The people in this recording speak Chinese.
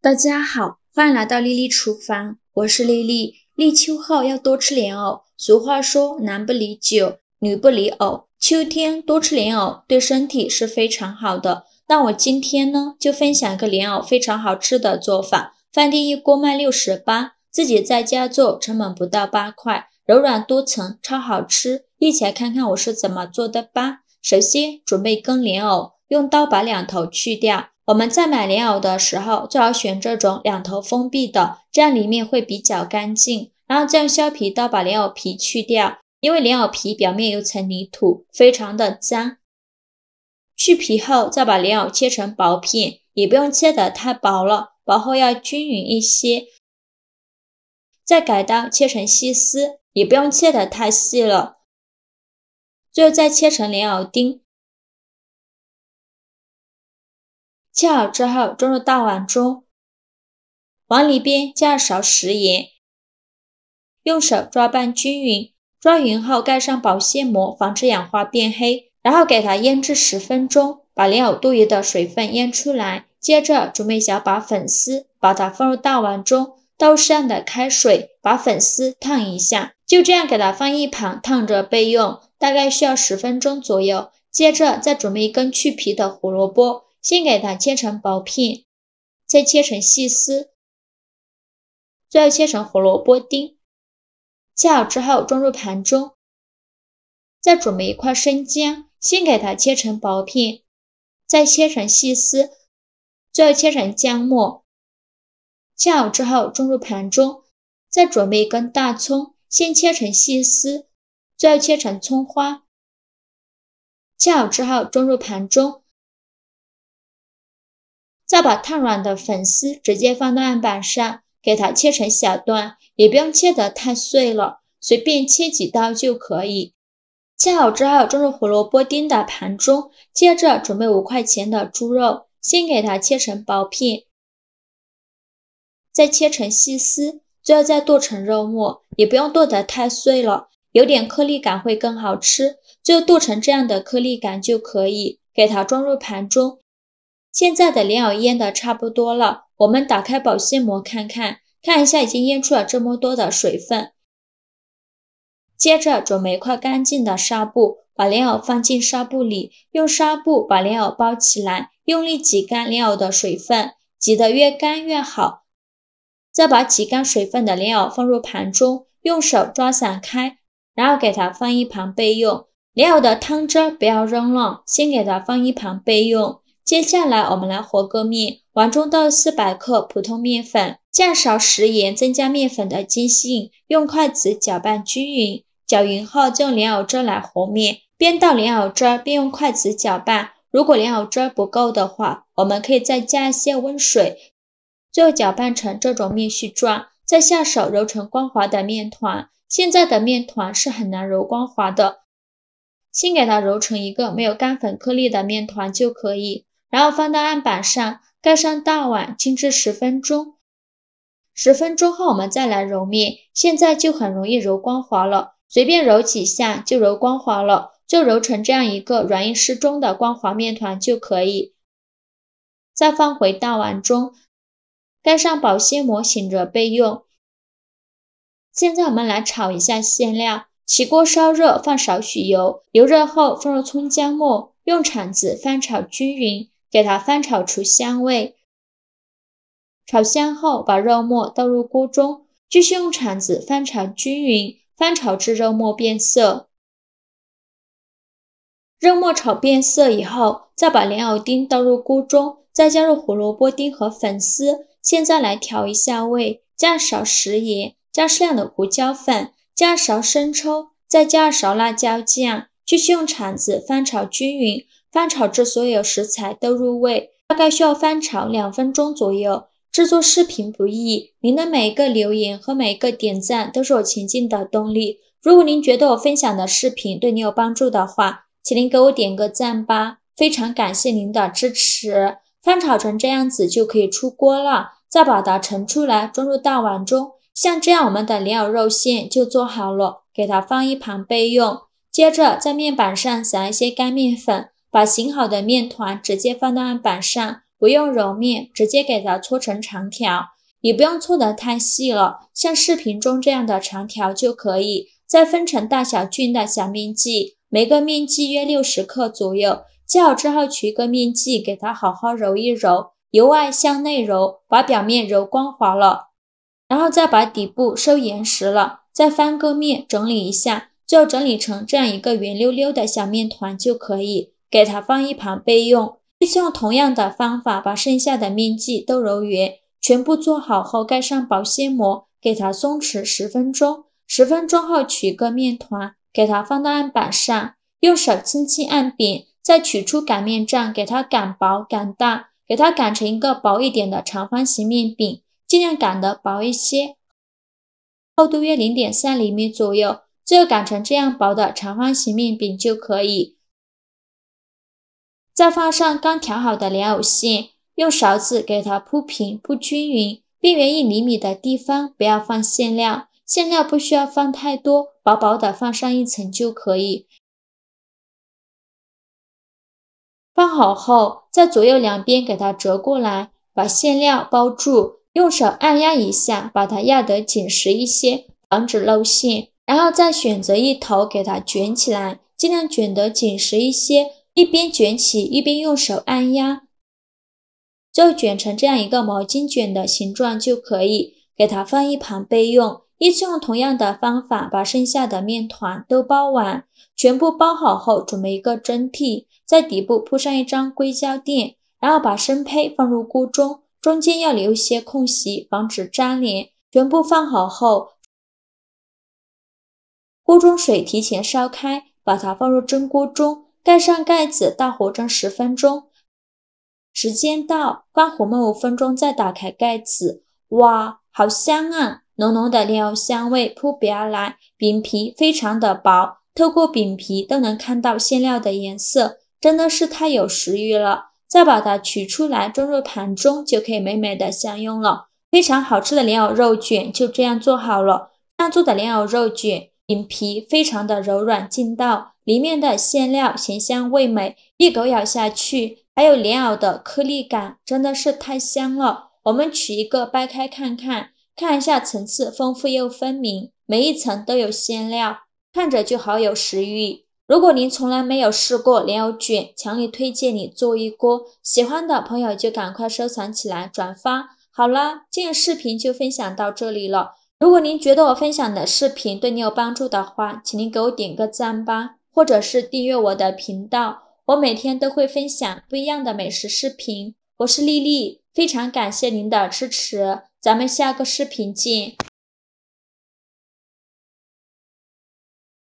大家好，欢迎来到丽丽厨房，我是丽丽。立秋后要多吃莲藕，俗话说男不离酒，女不离藕。秋天多吃莲藕对身体是非常好的。那我今天呢，就分享一个莲藕非常好吃的做法。饭店一锅卖68，自己在家做成本不到8块，柔软多层，超好吃。一起来看看我是怎么做的吧。首先准备一根莲藕，用刀把两头去掉。我们在买莲藕的时候，最好选这种两头封闭的，这样里面会比较干净。然后再用削皮刀把莲藕皮去掉，因为莲藕皮表面有层泥土，非常的脏。去皮后，再把莲藕切成薄片，也不用切得太薄了，薄后要均匀一些。再改刀切成细丝，也不用切得太细了。最后再切成莲藕丁。切好之后装入大碗中，往里边加勺食盐，用手抓拌均匀，抓匀后盖上保鲜膜，防止氧化变黑，然后给它腌制10分钟，把莲藕多余的水分腌出来。接着准备小把粉丝，把它放入大碗中，倒入适量的开水，把粉丝烫一下，就这样给它放一旁烫着备用，大概需要10分钟左右。接着再准备一根去皮的胡萝卜，先给它切成薄片，再切成细丝，最后切成胡萝卜丁。切好之后装入盘中，再准备一块生姜，先给它切成薄片，再切成细丝，最后切成姜末。切好之后装入盘中，再准备一根大葱，先切成细丝，最后切成葱花。切好之后装入盘中，再把烫软的粉丝直接放到案板上，给它切成小段，也不用切得太碎了，随便切几刀就可以。切好之后装入胡萝卜丁的盘中，接着准备5块钱的猪肉，先给它切成薄片，再切成细丝，最后再剁成肉末，也不用剁得太碎了，有点颗粒感会更好吃，最后剁成这样的颗粒感就可以，给它装入盘中。现在的莲藕腌得差不多了，我们打开保鲜膜看一下已经腌出了这么多的水分。接着准备一块干净的纱布，把莲藕放进纱布里，用纱布把莲藕包起来，用力挤干莲藕的水分，挤得越干越好。再把挤干水分的莲藕放入盘中，用手抓散开，然后给它放一旁备用。莲藕的汤汁不要扔了，先给它放一旁备用。接下来我们来和个面，碗中倒400克普通面粉，加勺食盐增加面粉的筋性，用筷子搅拌均匀。搅匀后就用莲藕汁来和面，边倒莲藕汁边用筷子搅拌。如果莲藕汁不够的话，我们可以再加一些温水。最后搅拌成这种面絮状，再下手揉成光滑的面团。现在的面团是很难揉光滑的，先给它揉成一个没有干粉颗粒的面团就可以。然后放到案板上，盖上大碗，静置10分钟。10分钟后我们再来揉面，现在就很容易揉光滑了，随便揉几下就揉光滑了，就揉成这样一个软硬适中的光滑面团就可以。再放回大碗中，盖上保鲜膜醒着备用。现在我们来炒一下馅料，起锅烧热，放少许油，油热后放入葱姜末，用铲子翻炒均匀，给它翻炒出香味。炒香后把肉末倒入锅中，继续用铲子翻炒均匀，翻炒至肉末变色。肉末炒变色以后，再把莲藕丁倒入锅中，再加入胡萝卜丁和粉丝。现在来调一下味，加勺食盐，加适量的胡椒粉，加勺生抽，再加勺辣椒酱，继续用铲子翻炒均匀，翻炒至所有食材都入味，大概需要翻炒2分钟左右。制作视频不易，您的每一个留言和每一个点赞都是我前进的动力。如果您觉得我分享的视频对你有帮助的话，请您给我点个赞吧，非常感谢您的支持。翻炒成这样子就可以出锅了，再把它盛出来装入大碗中。像这样我们的莲藕肉馅就做好了，给它放一旁备用。接着在面板上撒一些干面粉，把醒好的面团直接放到案板上，不用揉面，直接给它搓成长条，也不用搓得太细了，像视频中这样的长条就可以。再分成大小均的小面剂，每个面剂约60克左右。切好之后取一个面剂，给它好好揉一揉，由外向内揉，把表面揉光滑了，然后再把底部收严实了，再翻个面整理一下，就整理成这样一个圆溜溜的小面团就可以，给它放一旁备用。依次用同样的方法把剩下的面剂都揉圆，全部做好后盖上保鲜膜，给它松弛10分钟。10分钟后取一个面团，给它放到案板上，用手轻轻按扁，再取出擀面杖，给它擀薄擀大，给它擀成一个薄一点的长方形面饼，尽量擀得薄一些，厚度约 0.3 厘米左右，最后擀成这样薄的长方形面饼就可以。再放上刚调好的莲藕馅，用勺子给它铺平铺均匀，边缘1厘米的地方不要放馅料，馅料不需要放太多，薄薄的放上一层就可以。放好后，在左右两边给它折过来，把馅料包住，用手按压一下，把它压得紧实一些，防止露馅。然后再选择一头给它卷起来，尽量卷得紧实一些，一边卷起一边用手按压，就卷成这样一个毛巾卷的形状就可以，给它放一旁备用。依次用同样的方法把剩下的面团都包完，全部包好后准备一个蒸屉，在底部铺上一张硅胶垫，然后把生胚放入锅中，中间要留一些空隙，防止粘连。全部放好后，锅中水提前烧开，把它放入蒸锅中，盖上盖子，大火蒸10分钟。时间到，关火焖5分钟，再打开盖子。哇，好香啊！浓浓的莲藕香味扑鼻而来，饼皮非常的薄，透过饼皮都能看到馅料的颜色，真的是太有食欲了。再把它取出来装入盘中，就可以美美的享用了。非常好吃的莲藕肉卷就这样做好了。这样做的莲藕肉卷，饼皮非常的柔软劲道，里面的馅料咸香味美，一口咬下去，还有莲藕的颗粒感，真的是太香了。我们取一个掰开看看，看一下层次丰富又分明，每一层都有馅料，看着就好有食欲。如果您从来没有试过莲藕卷，强烈推荐你做一锅，喜欢的朋友就赶快收藏起来转发。好了，今日视频就分享到这里了。如果您觉得我分享的视频对你有帮助的话，请您给我点个赞吧，或者是订阅我的频道，我每天都会分享不一样的美食视频。我是丽丽，非常感谢您的支持，咱们下个视频见。